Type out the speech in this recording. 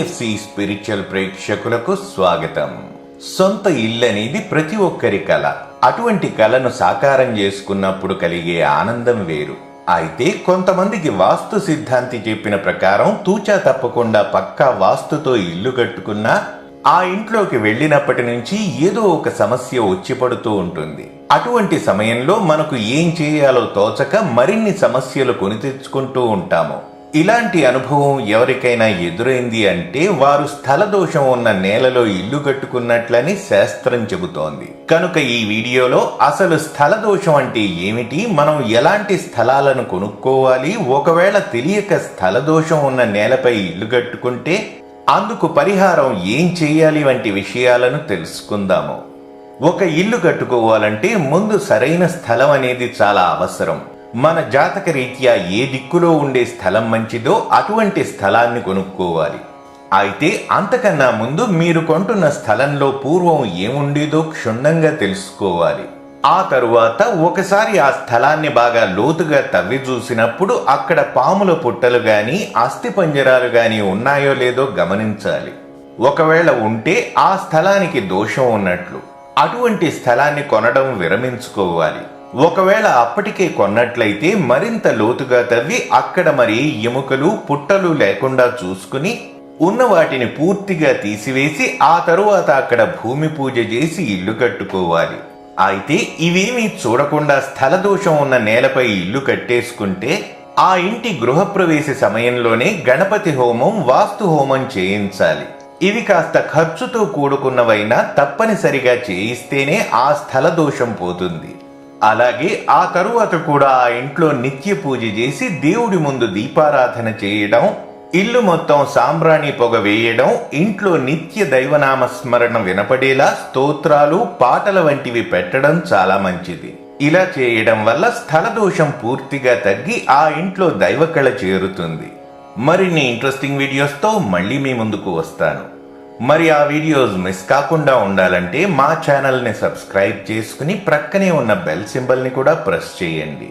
TFC spiritual ప్రేక్షకులకు స్వాగతం. సొంత ఇల్లు అనేది ప్రతి ఒక్కరి కల. అటువంటి కలను సాకారం చేసుకున్నప్పుడు కలిగే ఆనందం వేరు. అయితే కొంతమందికి వాస్తు సిద్ధాంతి చెప్పిన ప్రకారం తూచా తప్పకుండా పక్కా వాస్తుతో ఇల్లు కట్టుకున్నా ఆ ఇంట్లోకి వెళ్ళినప్పటి నుంచి ఏదో ఒక సమస్య వచ్చి పడుతూ ఉంటుంది. అటువంటి సమయంలో మనకు ఏం చేయాలో తోచక మరిన్ని సమస్యలు కొని తెచ్చుకుంటూ ఉంటాము. ఇలాంటి అనుభవం ఎవరికైనా ఎదురైంది అంటే వారు స్థల దోషం ఉన్న నేలలో ఇల్లు కట్టుకున్నట్లని శాస్త్రం చెబుతోంది. కనుక ఈ వీడియోలో అసలు స్థల దోషం అంటే ఏమిటి, మనం ఎలాంటి స్థలాలను కొనుక్కోవాలి, ఒకవేళ తెలియక స్థల దోషం ఉన్న నేలపై ఇల్లు కట్టుకుంటే అందుకు పరిహారం ఏం చేయాలి వంటి విషయాలను తెలుసుకుందాము. ఒక ఇల్లు కట్టుకోవాలంటే ముందు సరైన స్థలం అనేది చాలా అవసరం. మన జాతక రీత్యా ఏ దిక్కులో ఉండే స్థలం మంచిదో అటువంటి స్థలాన్ని కొనుక్కోవాలి. అయితే అంతకన్నా ముందు మీరు కొంటున్న స్థలంలో పూర్వం ఏముండేదో క్షుణ్ణంగా తెలుసుకోవాలి. ఆ తరువాత ఒకసారి ఆ స్థలాన్ని బాగా లోతుగా తవ్వి చూసినప్పుడు అక్కడ పాముల పుట్టలు గాని అస్థిపంజరాలు గాని ఉన్నాయో లేదో గమనించాలి. ఒకవేళ ఉంటే ఆ స్థలానికి దోషం ఉన్నట్లు. అటువంటి స్థలాన్ని కొనడం విరమించుకోవాలి. ఒకవేళ అప్పటికే కొన్నట్లయితే మరింత లోతుగా తవ్వి అక్కడ మరి ఎముకలు పుట్టలు లేకుండా చూసుకుని ఉన్న వాటిని పూర్తిగా తీసివేసి ఆ తరువాత అక్కడ భూమి పూజ చేసి ఇల్లు కట్టుకోవాలి. అయితే ఇవేమీ చూడకుండా స్థల దోషం ఉన్న నేలపై ఇల్లు కట్టేసుకుంటే ఆ ఇంటి గృహప్రవేశ సమయంలోనే గణపతి హోమం, వాస్తు హోమం చేయించాలి. ఇవి కాస్త ఖర్చుతో కూడుకున్నవైనా తప్పనిసరిగా చేయిస్తేనే ఆ స్థల దోషం పోతుంది. అలాగే ఆ తరువాత కూడా ఆ ఇంట్లో నిత్య పూజ చేసి దేవుడి ముందు దీపారాధన చేయడం, ఇల్లు మొత్తం సాంబ్రాణి పొగ వేయడం, ఇంట్లో నిత్య దైవనామస్మరణ వినపడేలా స్తోత్రాలు, పాటల వంటివి పెట్టడం చాలా మంచిది. ఇలా చేయడం వల్ల స్థల దోషం పూర్తిగా తగ్గి ఆ ఇంట్లో దైవకళ చేరుతుంది. మరిన్ని ఇంట్రెస్టింగ్ వీడియోస్తో మళ్ళీ మీ ముందుకు వస్తాను. మరి ఆ వీడియోస్ మిస్ కాకుండా ఉండాలంటే మా ఛానల్ని సబ్స్క్రైబ్ చేసుకుని ప్రక్కనే ఉన్న బెల్ సింబల్ని కూడా ప్రెస్ చేయండి.